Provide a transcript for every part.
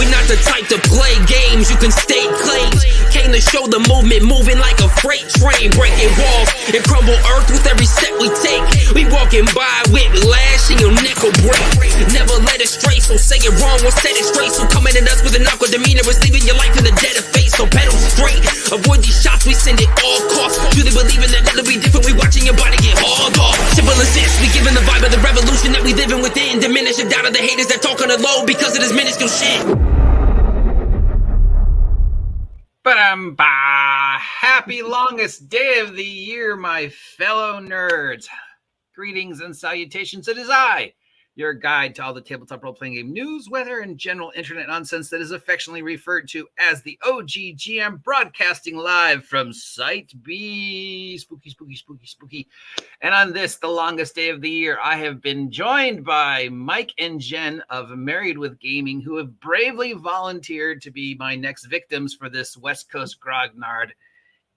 We're not the type to play games, you can state claims. Came to show the movement moving like a freight train, breaking walls and crumble earth with every step we take. We walking by with lash and your neck will break. Never let it stray, so say it wrong, we'll set it straight. So coming at us with an awkward demeanor is leaving your life in the dead of face. So pedal straight, avoid these shots, we send it all costs. Truly believing that it'll be different, we watching your body get hauled off. Simple as this, we giving the vibe of the revolution that we living within. Diminish the doubt of the haters that talk on the low because of this minuscule shit. Happy longest day of the year, my fellow nerds. Greetings and salutations. It is I, your guide to all the tabletop role-playing game news, weather, and general internet nonsense that is affectionately referred to as the OGGM, broadcasting live from Site B. Spooky, spooky, spooky, spooky. And on this, the longest day of the year, I have been joined by Mike and Jen of Married with Gaming, who have bravely volunteered to be my next victims for this West Coast Grogard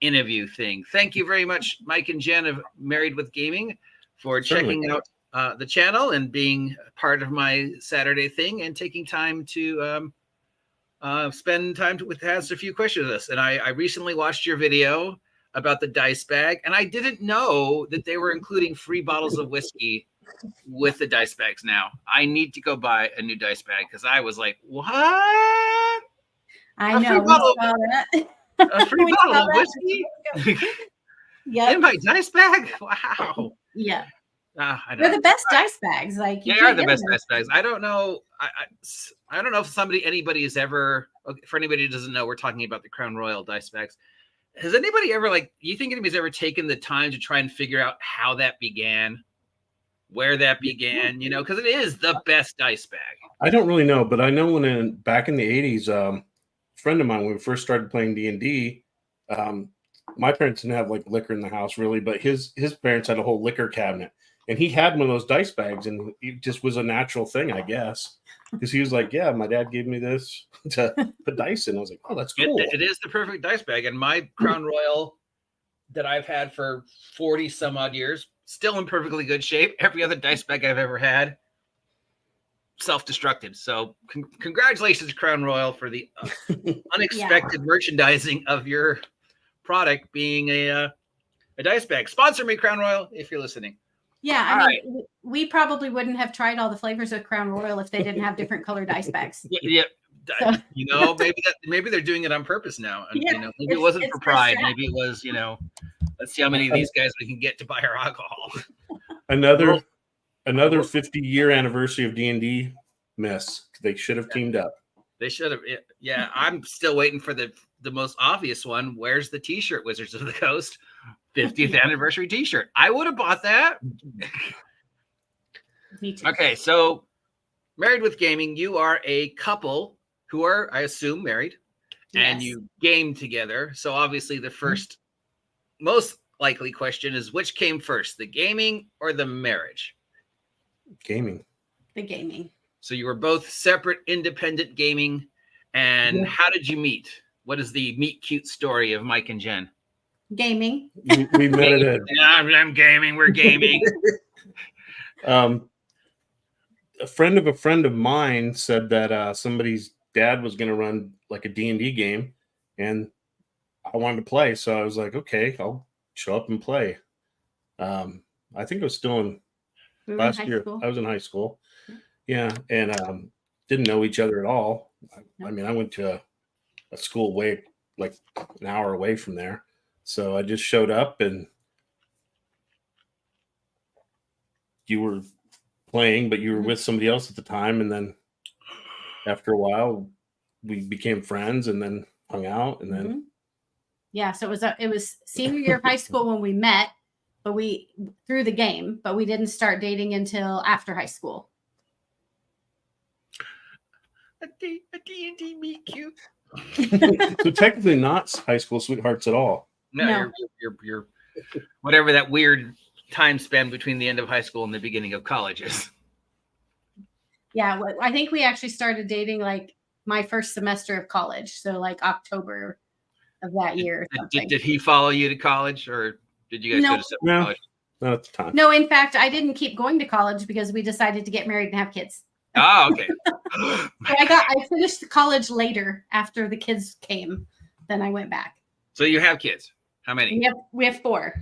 interview thing. Thank you very much, Mike and Jen of Married with Gaming, for checking out the channel and being part of my Saturday thing and taking time to spend time to answer a few questions of this. And I recently watched your video about the dice bag, and I didn't know that they were including free bottles of whiskey with the dice bags now. I need to go buy a new dice bag because I was like, what? I know. We saw that. A free bottle of whiskey? Yeah. In my dice bag? Wow. Yeah. They're the best dice bags. Like they are the best dice bags. I don't know. I don't know if anybody has ever. For anybody who doesn't know, we're talking about the Crown Royal dice bags. Has anybody ever you think anybody's ever taken the time to try and figure out how that began, where that began? You know, because it is the best dice bag. I don't really know, but I know when back in the 80s, a friend of mine, when we first started playing D&D, my parents didn't have liquor in the house really, but his parents had a whole liquor cabinet. And he had one of those dice bags, and it just was a natural thing, I guess. Because he was like, yeah, my dad gave me this to put dice in. I was like, oh, that's cool. It is the perfect dice bag. And my Crown Royal that I've had for 40 some odd years, still in perfectly good shape. Every other dice bag I've ever had, self-destructed. So congratulations, Crown Royal, for the unexpected merchandising of your product being a dice bag. Sponsor me, Crown Royal, if you're listening. Yeah, I mean, we probably wouldn't have tried all the flavors of Crown Royal if they didn't have different colored dice bags. Yeah. So. You know, maybe they're doing it on purpose now. And, yeah, you know, maybe it wasn't for pride. Maybe it was, you know, let's see how many of these guys we can get to buy our alcohol. Another 50-year anniversary of D&D miss. They should have teamed up. They should have. Yeah, I'm still waiting for the most obvious one. Where's the T-shirt, Wizards of the Coast 50th anniversary T-shirt? I would have bought that. Me too. Okay, so Married with Gaming, you are a couple who are, I assume, married, and you game together. So obviously the first most likely question is, which came first, the gaming or the marriage? Gaming. The gaming. So you were both separate, independent gaming. And how did you meet? What is the meet cute story of Mike and Jen? Gaming. We met at I'm gaming. We're gaming. A friend of mine said that somebody's dad was going to run like a D&D game, and I wanted to play. So I was like, okay, I'll show up and play. I think I was still in last year. School. I was in high school. Yeah. And didn't know each other at all. I mean, I went to a school way like an hour away from there. So I just showed up, and you were playing, but you were with somebody else at the time. And then after a while, we became friends and then hung out. And then, yeah, so it was senior year of high school when we met, but through the game, but we didn't start dating until after high school. A D&D meet cute. So technically not high school sweethearts at all. No. You're whatever that weird time span between the end of high school and the beginning of college is. Yeah, I think we actually started dating like my first semester of college, so like October of that year. Did he follow you to college, or did you guys go to separate college? Not at the time. No, in fact, I didn't keep going to college because we decided to get married and have kids. Oh, okay. So I finished college later after the kids came. Then I went back. So you have kids. How many? We have 4.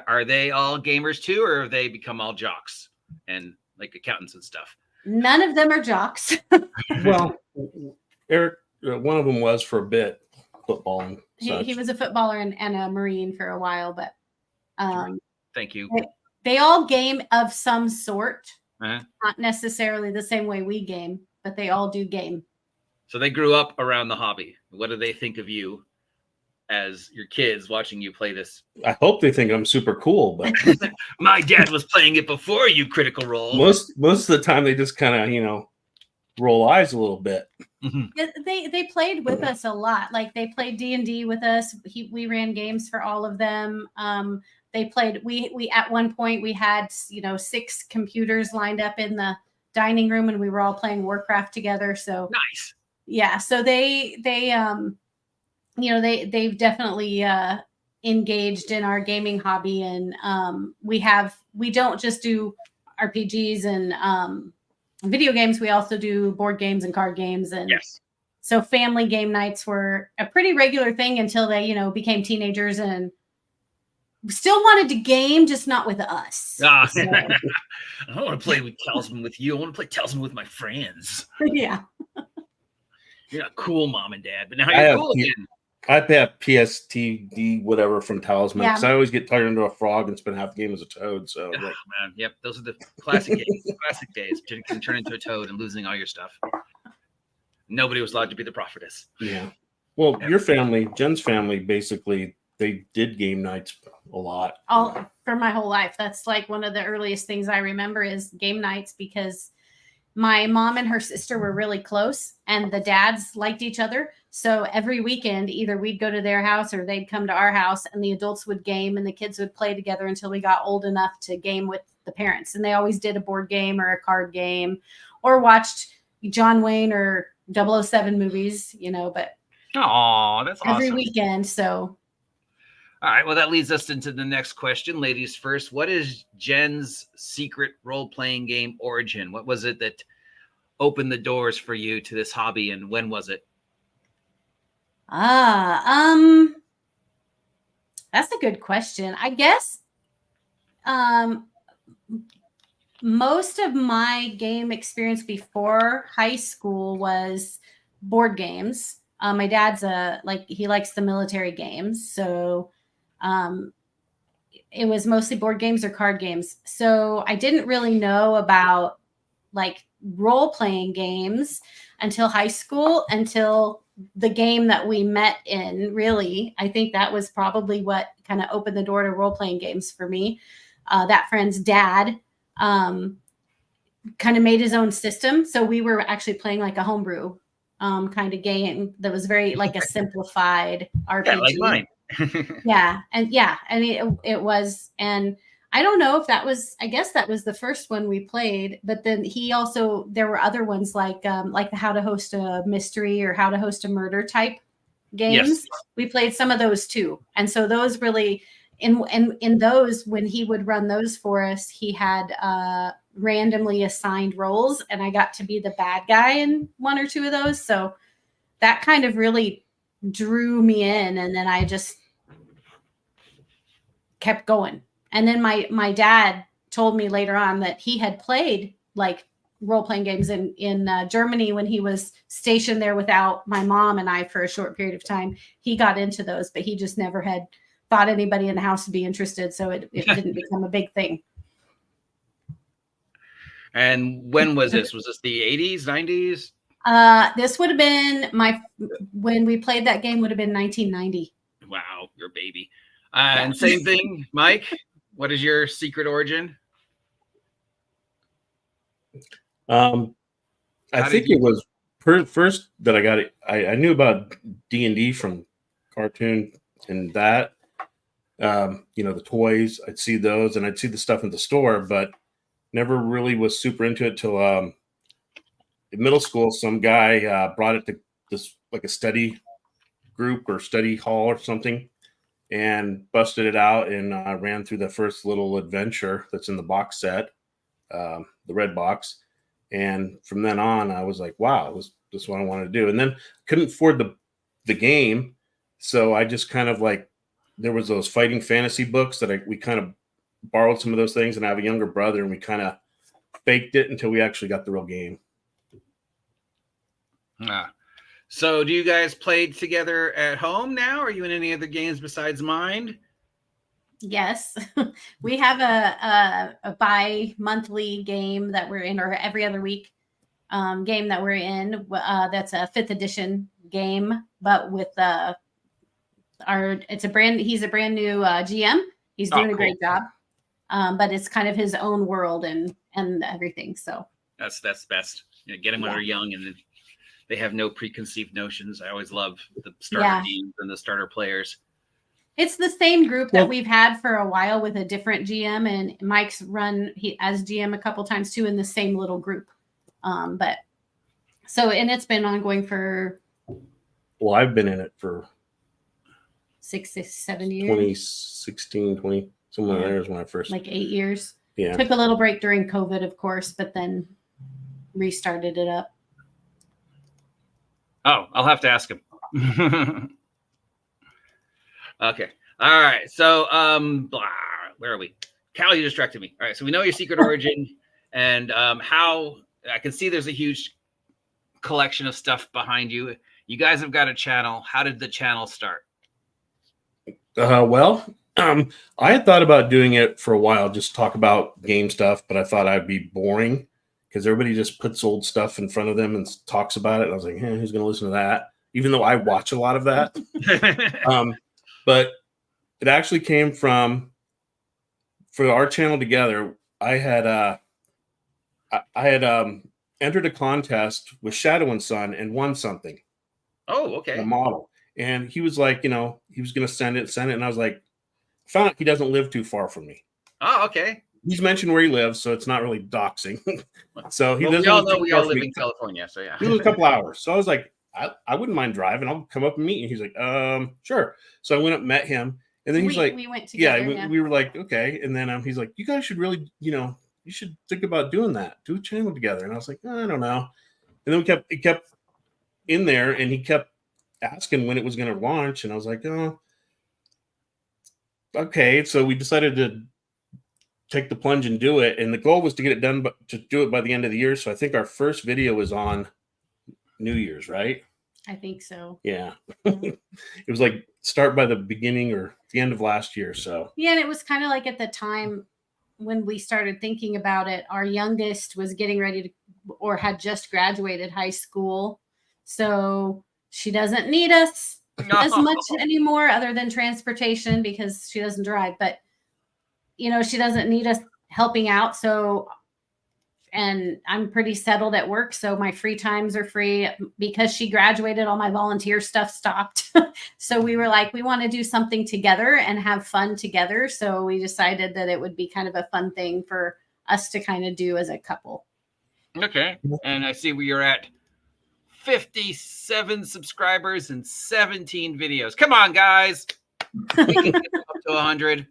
Are they all gamers too, or have they become all jocks and like accountants and stuff? None of them are jocks. Well, Eric, one of them was for a bit, football and such. He was a footballer and a Marine for a while, but Thank you. they all game of some sort. Uh-huh. Not necessarily the same way we game, but they all do game. So they grew up around the hobby. What do they think of you as your kids watching you play this? I hope they think I'm super cool, but My dad was playing it before you, Critical Role. most of the time they just kind of, roll eyes a little bit. They played with us a lot. Like they played D&D with us. We ran games for all of them. They played. We at one point we had 6 computers lined up in the dining room, and we were all playing Warcraft together. So Nice. yeah. So they've definitely engaged in our gaming hobby, and we don't just do RPGs and video games. We also do board games and card games, and Yes. so family game nights were a pretty regular thing until they became teenagers and still wanted to game, just not with us. Ah. So, I don't want to play with Talisman with you. I want to play Talisman with my friends. yeah. You're not cool, Mom and Dad, but now I you're have cool again. I have PSTD whatever from Talisman because I always get turned into a frog and spend half the game as a toad. So Oh, man, yep, those are the classic days. Classic days. You can turn into a toad and losing all your stuff. Nobody was allowed to be the prophetess. yeah. Well, your family, Jen's family, basically they did game nights a lot. All for my whole life. That's like one of the earliest things I remember is game nights, because my mom and her sister were really close and the dads liked each other. So every weekend, either we'd go to their house or they'd come to our house, and the adults would game and the kids would play together until we got old enough to game with the parents. And they always did a board game or a card game or watched John Wayne or 007 movies, but Oh, that's every awesome. weekend. So All right, well, that leads us into the next question. Ladies first, what is Jen's secret role-playing game origin? What was it that opened the doors for you to this hobby, and when was it? That's a good question. I guess most of my game experience before high school was board games. My dad's he likes the military games, so it was mostly board games or card games. So I didn't really know about like role-playing games until high school, until the game that we met in. Really, I think that was probably what kind of opened the door to role-playing games for me. That friend's dad kind of made his own system, so we were actually playing like a homebrew kind of game that was very like a simplified RPG. Yeah, like mine. And it was, and I don't know if that was, I guess that was the first one we played, but then there were other ones like the how to host a mystery or how to host a murder type games. Yes. We played some of those too. And so those really, in those, when he would run those for us, he had randomly assigned roles, and I got to be the bad guy in one or two of those. So that kind of really drew me in, and then I just kept going. And then my dad told me later on that he had played like role-playing games in Germany when he was stationed there without my mom and I for a short period of time. He got into those, but he just never had thought anybody in the house would be interested, so it didn't become a big thing. And when was this? Was this the 80s, 90s? This would have been when we played that game would have been 1990. Wow, you're a baby. And same thing, Mike. What is your secret origin? I think it was first that I got it. I knew about D&D from cartoon and that, the toys. I'd see those and I'd see the stuff in the store, but never really was super into it till in middle school. Some guy brought it to this like a study group or study hall or something, and busted it out and ran through the first little adventure that's in the box set, the red box. And from then on, I was like, wow, this is what I wanted to do. And then couldn't afford the game. So I just kind of like, there was those fighting fantasy books that we kind of borrowed some of those things. And I have a younger brother, and we kind of faked it until we actually got the real game. So do you guys play together at home now? Are you in any other games besides Mind? Yes, we have a bi-monthly game that we're in, or every other week game that we're in. That's a 5th edition game, but with he's a brand new GM. He's doing a great job, but it's kind of his own world and everything. So that's best. Get them when they're young and they have no preconceived notions. I always love the starter teams and the starter players. It's the same group that we've had for a while with a different GM, and Mike's run as GM a couple times too in the same little group. And it's been ongoing for. Well, I've been in it for 6 to 7 years. 2016, 20 somewhere there is when I first. Like 8 years. Yeah. Took a little break during COVID, of course, but then restarted it up. Oh, I'll have to ask him. Okay. All right. So, where are we? Cal, you distracted me. All right. So we know your secret origin and how I can see there's a huge collection of stuff behind you. You guys have got a channel. How did the channel start? I had thought about doing it for a while, just talk about game stuff, but I thought I'd be boring because everybody just puts old stuff in front of them and talks about it. And I was like, who's going to listen to that? Even though I watch a lot of that. But it actually came from, for our channel together, I had entered a contest with Shadow and Son and won something. Oh, okay. A model. And he was like, he was going to send it. And I was like, found out he doesn't live too far from me. Oh, okay. He's mentioned where he lives, so it's not really doxing. So he doesn't. We all know we all live in California, so yeah. He lives a couple hours. So I was like, I wouldn't mind driving. I'll come up and meet you. He's like, sure. So I went up and met him. And then he's like, we went together. We were like, okay. And then he's like, you guys should really, you should think about doing that. Do a channel together. And I was like, I don't know. And then it kept in there, and he kept asking when it was going to launch. And I was like, oh, okay. So we decided to take the plunge and do it. And the goal was to get it done, but to do it by the end of the year. So I think our first video was on New Year's, right? I think so. Yeah. It was like start by the beginning or the end of last year. So yeah, and it was kind of like at the time when we started thinking about it, our youngest was getting ready to, or had just graduated high school. So she doesn't need us as much anymore other than transportation because she doesn't drive, but she doesn't need us helping out. So, and I'm pretty settled at work. So my free times are free. Because she graduated, all my volunteer stuff stopped. So we were like, we want to do something together and have fun together. So we decided that it would be kind of a fun thing for us to kind of do as a couple. Okay. And I see we are at 57 subscribers and 17 videos. Come on, guys. We can get them up to 100.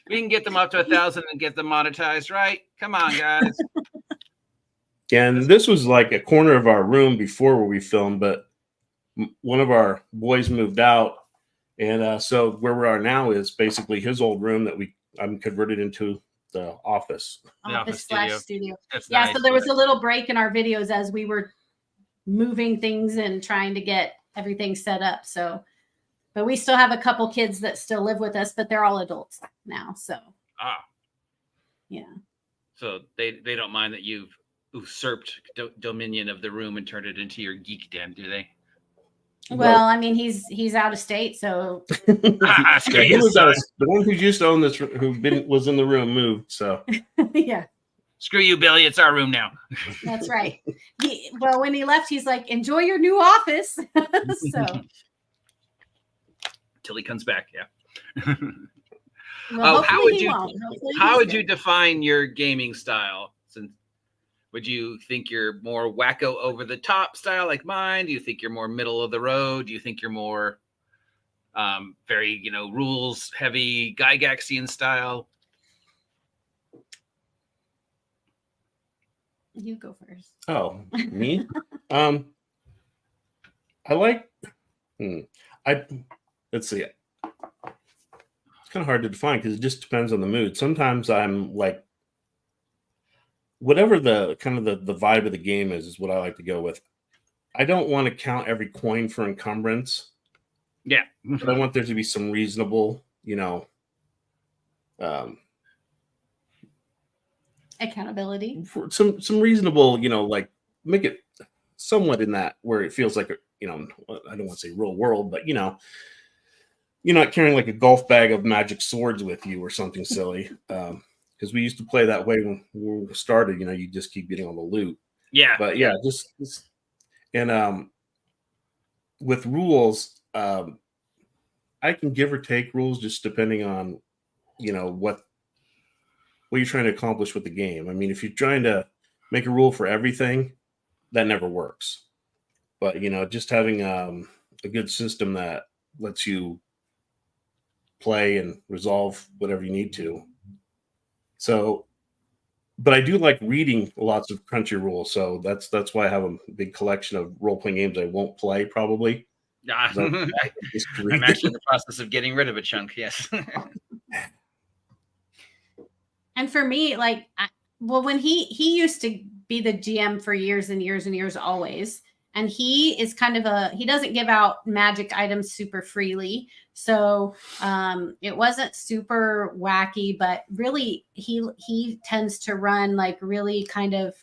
We can get them up to 1,000 and get them monetized, right? Come on, guys. And this was like a corner of our room before where we filmed, but one of our boys moved out. And so where we are now is basically his old room that I'm converted into the office. Studio. That's yeah, nice. So there was a little break in our videos as we were moving things and trying to get everything set up. So, but we still have a couple kids that still live with us, but they're all adults now. So, yeah. So they don't mind that you've usurped dominion of the room and turned it into your geek den, do they? Well, I mean, he's out of state, so the one who used to own this, was in the room, moved. So yeah. Screw you, Billy. It's our room now. That's right. Well, when he left, he's like, enjoy your new office. So till he comes back, yeah. Well, how would you define your gaming style? Would you think you're more wacko over the top style like mine? Do you think you're more middle of the road? Do you think you're more very, rules heavy Gygaxian style? You go first. Oh, me? I like. Let's see. It's kind of hard to define because it just depends on the mood. Sometimes I'm like, whatever the kind of the vibe of the game is what I like to go with. I don't want to count every coin for encumbrance. Yeah, but I want there to be some reasonable, accountability. Some reasonable, like make it somewhat in that where it feels like, I don't want to say real world, but you're not carrying like a golf bag of magic swords with you or something silly. Because we used to play that way when we started. You just keep getting all the loot. Yeah, but yeah, just and with rules, I can give or take rules just depending on what you're trying to accomplish with the game. I mean, if you're trying to make a rule for everything, that never works. But just having a good system that lets you play and resolve whatever you need to. So, but I do like reading lots of country rules. So that's why I have a big collection of role-playing games I won't play probably. I'm actually in the process of getting rid of a chunk. Yes. And for me, like, when he used to be the GM for years and years and years, always. And he is kind of he doesn't give out magic items super freely. So it wasn't super wacky, but really he tends to run like really kind of,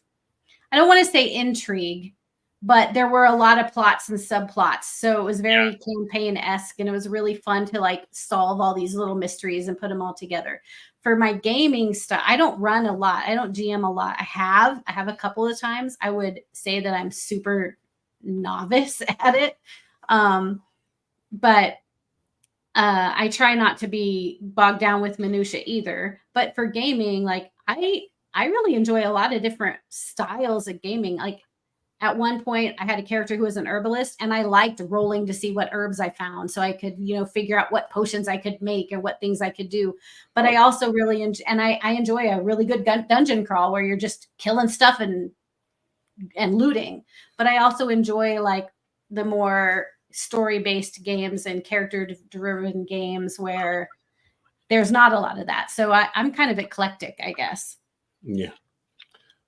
I don't want to say intrigue, but there were a lot of plots and subplots. So it was very campaign-esque, and it was really fun to like solve all these little mysteries and put them all together. For my gaming stuff, I don't run a lot. I don't GM a lot. I have a couple of times. I would say that I'm super novice at it. But I try not to be bogged down with minutia either. But for gaming, like I really enjoy a lot of different styles of gaming. Like at one point I had a character who was an herbalist, and I liked rolling to see what herbs I found so I could, figure out what potions I could make and what things I could do. But I also really I enjoy a really good dungeon crawl where you're just killing stuff and looting. But I also enjoy like the more story-based games and character-driven games where there's not a lot of that. So I'm kind of eclectic, I guess. Yeah.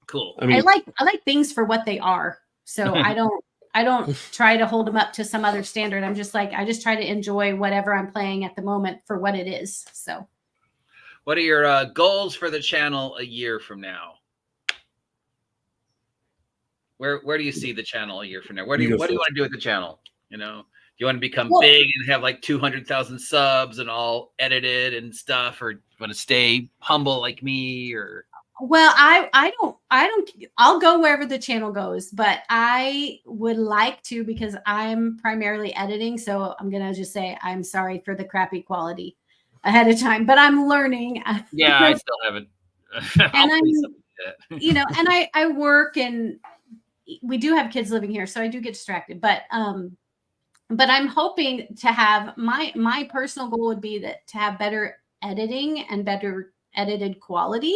Cool. I mean, I like things for what they are. So I don't try to hold them up to some other standard. I'm just like, I just try to enjoy whatever I'm playing at the moment for what it is. So what are your goals for the channel a year from now? Where do you see the channel a year from now? What do you want to do with the channel? Do you want to become big and have like 200,000 subs and all edited and stuff, or do you want to stay humble like me? Or well, I don't. I'll go wherever the channel goes, but I would like to, because I'm primarily editing. So I'm gonna just say I'm sorry for the crappy quality ahead of time, but I'm learning. Yeah, I still haven't. And and I work, and we do have kids living here, so I do get distracted. But I'm hoping to have my personal goal would be to have better editing and better edited quality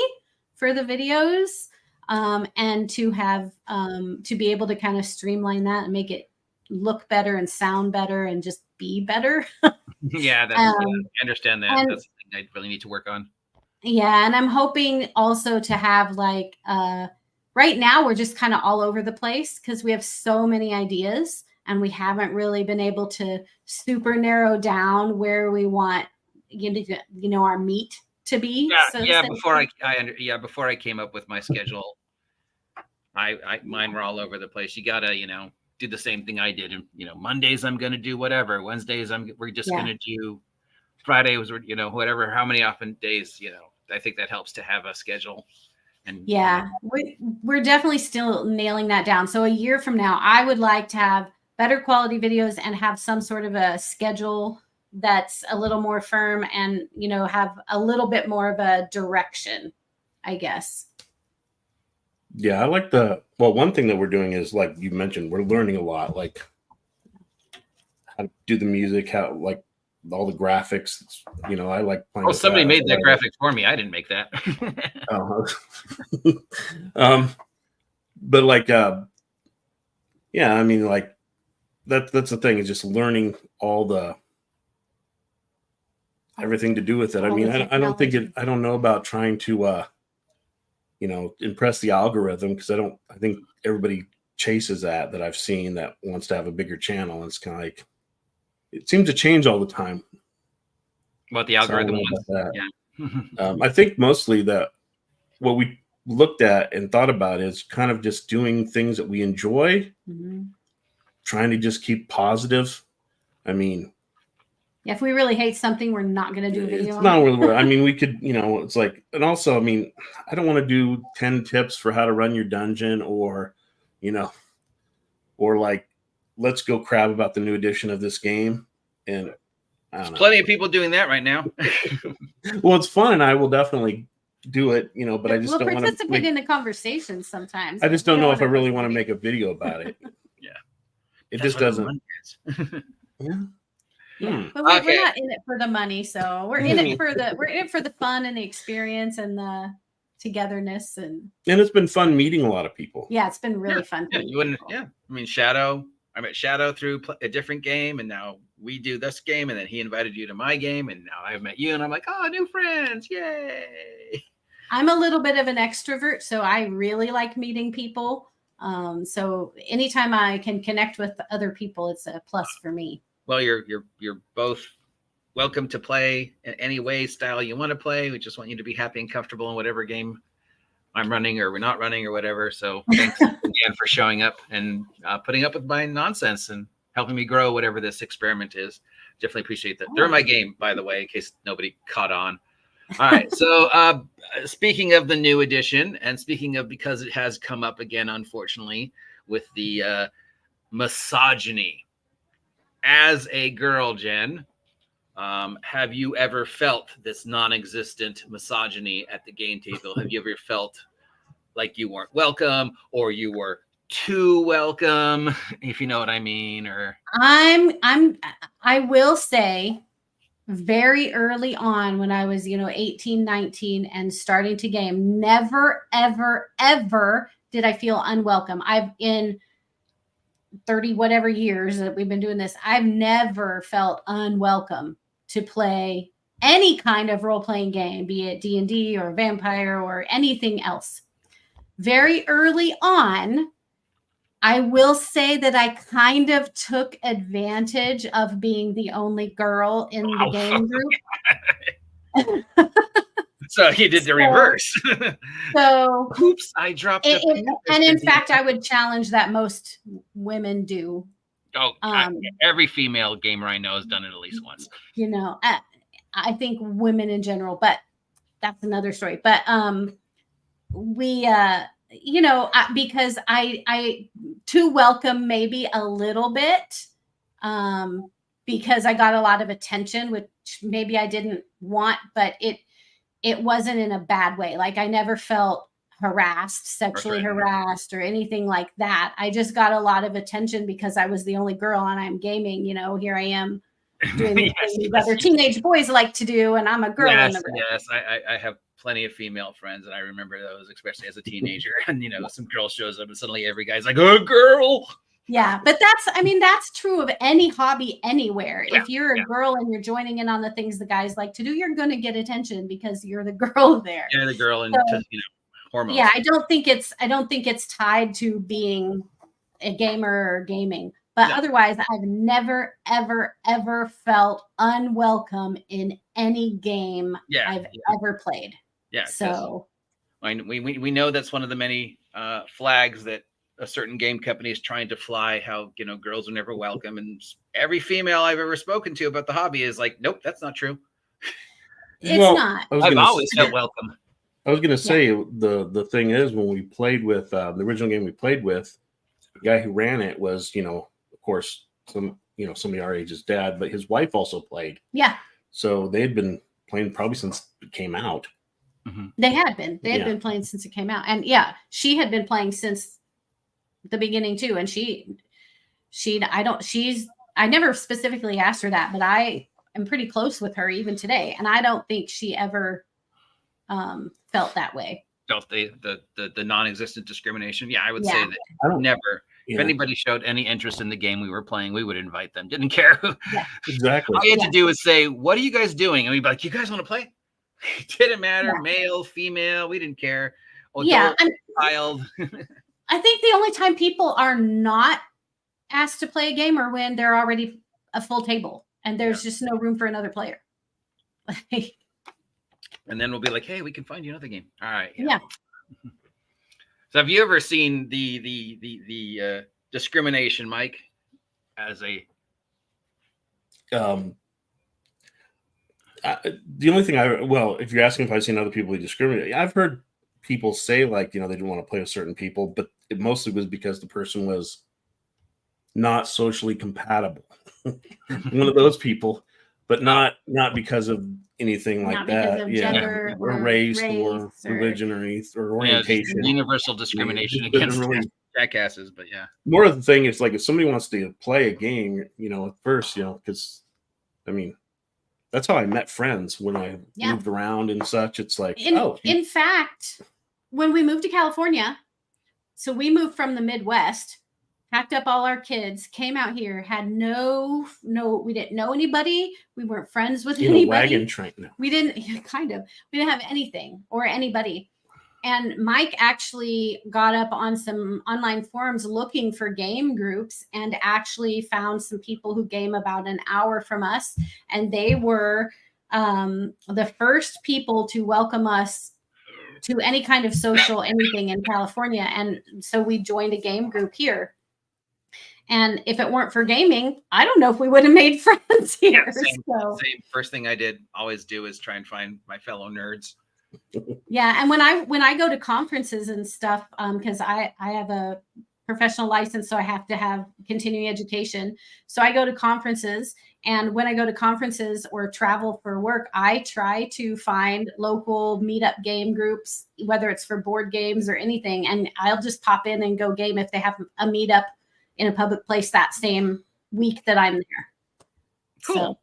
for the videos, and to have to be able to kind of streamline that and make it look better and sound better and just be better. Yeah, I understand that. That's something I really need to work on. Yeah, and I'm hoping also to have like right now we're just kind of all over the place because we have so many ideas, and we haven't really been able to super narrow down where we want our meat to be. Before I came up with my schedule, mine were all over the place. You gotta do the same thing I did. And Mondays I'm gonna do whatever. Wednesdays we're just gonna do. Fridays whatever. How many often days? I think that helps to have a schedule. And we're definitely still nailing that down. So a year from now, I would like to have better quality videos and have some sort of a schedule that's a little more firm and, have a little bit more of a direction, I guess. Yeah, I like one thing that we're doing is, like you mentioned, we're learning a lot, like how to do the music, how like all the graphics, I like playing. Oh, somebody made that graphic for me. I didn't make that. but like, yeah, I mean, like that's the thing, is just learning all the everything to do with it. I mean, I don't think I don't know about trying to, you know, impress the algorithm, because I think everybody chases that I've seen that wants to have a bigger channel. And it's kind of like, it seems to change all the time. What the algorithm wants. Yeah. I think mostly that what we looked at and thought about is kind of just doing things that we enjoy, trying to just keep positive. I mean, yeah, if we really hate something, we're not going to do a video. It's not really, I mean, we could, you know, it's like, and also, I mean, I don't want to do 10 tips for how to run your dungeon, or, you know, or like, let's go crab about the new edition of this game. And there's plenty of people doing that right now. Well, it's fun, and I will definitely do it, you know, but I just don't want to participate in the conversation sometimes. I just don't know if I really want to make a video about it. Yeah. It just doesn't. Yeah. But we're not in it for the money, so we're in it for the fun and the experience and the togetherness, and it's been fun meeting a lot of people. Yeah, it's been really fun. You wouldn't, I mean, I met Shadow through a different game, and now we do this game, and then he invited you to my game, and now I've met you, and I'm like, oh, new friends, yay! I'm a little bit of an extrovert, so I really like meeting people. So anytime I can connect with other people, it's a plus for me. Well, you're both welcome to play in any way, style you want to play. We just want you to be happy and comfortable in whatever game I'm running or we're not running or whatever. So thanks again for showing up and putting up with my nonsense and helping me grow whatever this experiment is. Definitely appreciate that. They're in my game, by the way, in case nobody caught on. All right. So speaking of the new edition, and speaking of, because it has come up again, unfortunately, with the misogyny. As a girl, Jen, have you ever felt this non-existent misogyny at the game table? Have you ever felt like you weren't welcome, or you were too welcome, if you know what I mean? Or I will say, very early on when I was, 18, 19 and starting to game, never, ever, ever did I feel unwelcome. I've in 30 whatever years that we've been doing this, I've never felt unwelcome to play any kind of role-playing game, be it D&D or Vampire or anything else. Very early on, I will say that I kind of took advantage of being the only girl in the game group. So you did the reverse. So oops, I dropped it. And in fact, I would challenge that most women do. Oh, every female gamer I know has done it at least once. I think women in general, but that's another story. But because I too welcome maybe a little bit, because I got a lot of attention, which maybe I didn't want, but it wasn't in a bad way. Like, I never felt harassed, sexually harassed or anything like that. I just got a lot of attention because I was the only girl and I'm gaming, here I am doing the things other teenage boys like to do. And I'm a girl. Yes. I have plenty of female friends, and I remember those, especially as a teenager. And, some girl shows up and suddenly every guy's like, oh, girl. Yeah, but that's true of any hobby anywhere. Yeah, if you're a girl and you're joining in on the things the guys like to do, you're going to get attention because you're the girl there. You're the girl, and hormones. Yeah, I don't think it's tied to being a gamer or gaming. But otherwise, I've never, ever, ever felt unwelcome in any game I've ever played. Yeah. So we know that's one of the many flags that a certain game company is trying to fly, how, girls are never welcome. And every female I've ever spoken to about the hobby is like, nope, that's not true. It's not. I've always felt welcome. I was going to say, the thing is, when we played with the original game we played with, the guy who ran it was, of course, somebody our age's dad, but his wife also played. Yeah. So they had been playing probably since it came out. Mm-hmm. They had been playing since it came out. And she had been playing since the beginning too. And I never specifically asked her that, but I am pretty close with her even today. And I don't think she ever felt that way. felt the non-existent discrimination. Yeah, I would say I that don't- never. Yeah, If anybody showed any interest in the game we were playing, we would invite them. Didn't care. exactly. All you had to do was say, "What are you guys doing?" And we'd be like, "You guys want to play?" It didn't matter, male, female, we didn't care. Adult, child. I think the only time people are not asked to play a game are when they're already a full table and there's just no room for another player. And then we'll be like, "Hey, we can find you another game." All right. Yeah. So have you ever seen the discrimination, Mike, as a The only thing if you're asking if I've seen other people who discriminate, I've heard people say like, they didn't want to play with certain people, but it mostly was because the person was not socially compatible. One of those people, but not because of anything like that. Gender or race or religion or orientation. Universal discrimination against jackasses, but more of the thing is like if somebody wants to play a game, at first, because that's how I met friends when I moved around and such. It's like, in fact, when we moved to California, so we moved from the Midwest, packed up all our kids, came out here, had we didn't know anybody. We weren't friends with anybody. Wagon train. No. We didn't have anything or anybody. And Mike actually got up on some online forums looking for game groups and actually found some people who game about an hour from us. And they were the first people to welcome us to any kind of social anything in California. And so we joined a game group here. And if it weren't for gaming, I don't know if we would have made friends here. Same. First thing I always do is try and find my fellow nerds. Yeah, and when I go to conferences and stuff, because I have a professional license, so I have to have continuing education. So I go to conferences, and when I go to conferences or travel for work, I try to find local meetup game groups, whether it's for board games or anything, and I'll just pop in and go game if they have a meetup in a public place that same week that I'm there. Cool. So,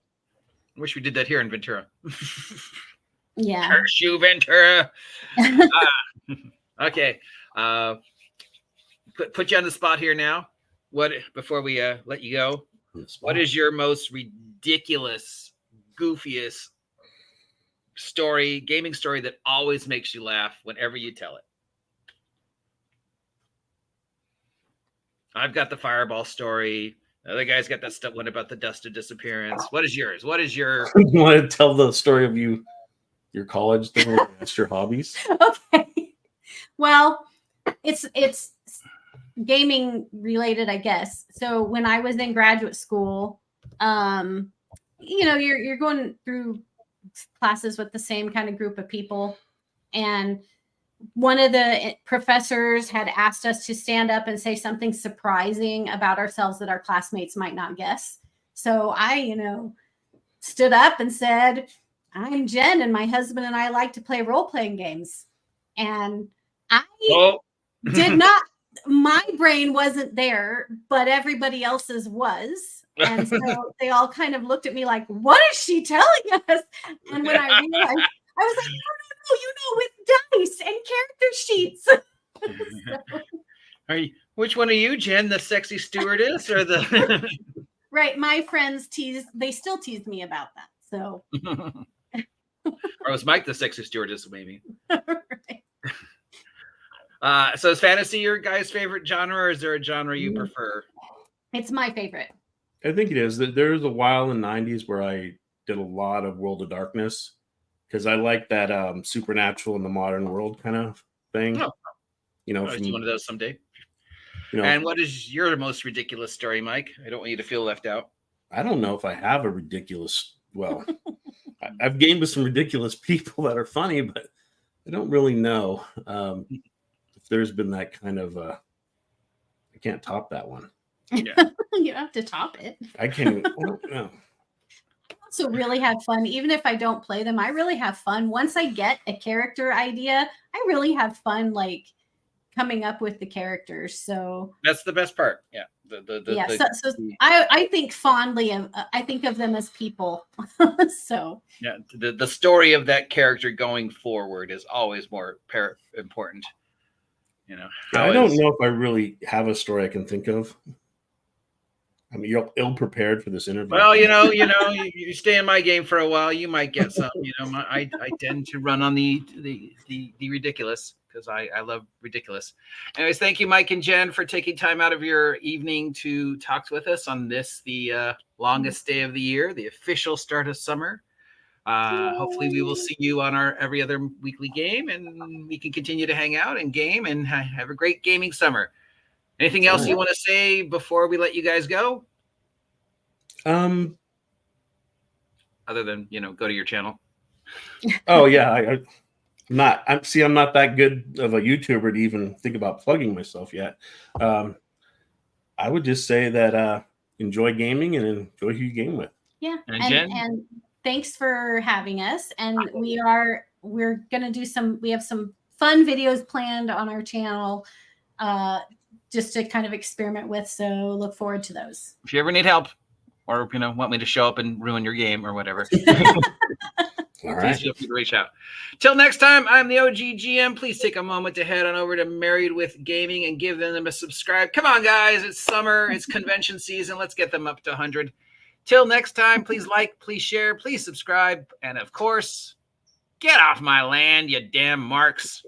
wish we did that here in Ventura. Yeah. Curse you, Ventura. Okay. Put you on the spot here now. Before we let you go, what is your most ridiculous, goofiest gaming story that always makes you laugh whenever you tell it? I've got the fireball story. The other guy's got that stuff. What about the dusted disappearance? What is yours? What is your? You want to tell the story of your college thing? That's your hobbies. Okay. Well, it's gaming related, I guess. So when I was in graduate school, you're going through classes with the same kind of group of people, and one of the professors had asked us to stand up and say something surprising about ourselves that our classmates might not guess. So I, stood up and said, "I'm Jen, and my husband and I like to play role-playing games." And I did not, my brain wasn't there, but everybody else's was. And so they all kind of looked at me like, "What is she telling us?" And when I realized, I was like, "No, with dice and character sheets." Which one are you, Jen? The sexy stewardess or the? Right. My friends they still tease me about that. So. Or was Mike the sexy stewardess, maybe? Right. So is fantasy your guys' favorite genre, or is there a genre you prefer? It's my favorite. I think it is. There was a while in the 90s where I did a lot of World of Darkness because I like that supernatural in the modern world kind of thing. Oh. I'll do one of those someday. And what is your most ridiculous story, Mike? I don't want you to feel left out. I don't know if I have a ridiculous. Well, I've gamed with some ridiculous people that are funny, but I don't really know if there's been that kind of. I can't top that one. Yeah. You don't have to top it. I can't. No. I also really have fun, even if I don't play them. I really have fun once I get a character idea. I really have fun, like coming up with the characters. So that's the best part. I think fondly of I think of them as people. So yeah, the story of that character going forward is always more important. You know, Yeah, I don't know if I really have a story I can think of. I mean, you're ill prepared for this interview. Well, you stay in my game for a while, you might get some. I tend to run on the ridiculous because I love ridiculous. Anyways, thank you, Mike and Jen, for taking time out of your evening to talk with us on this, the longest day of the year, the official start of summer. Hopefully we will see you on our every other weekly game, and we can continue to hang out and game and have a great gaming summer. Anything else you want to say before we let you guys go? Other than, go to your channel. Oh yeah. I'm not that good of a YouTuber to even think about plugging myself yet. I would just say that enjoy gaming and enjoy who you game with. Yeah. And Jen? And thanks for having us. And we're gonna do we have some fun videos planned on our channel just to kind of experiment with. So look forward to those. If you ever need help or want me to show up and ruin your game or whatever. All right. Please feel free to reach out. Till next time, I'm the OG GM. Please take a moment to head on over to Married with Gaming and give them a subscribe. Come on, guys. It's summer. It's convention season. Let's get them up to 100. Till next time, please like, please share, please subscribe. And of course, get off my land, you damn marks.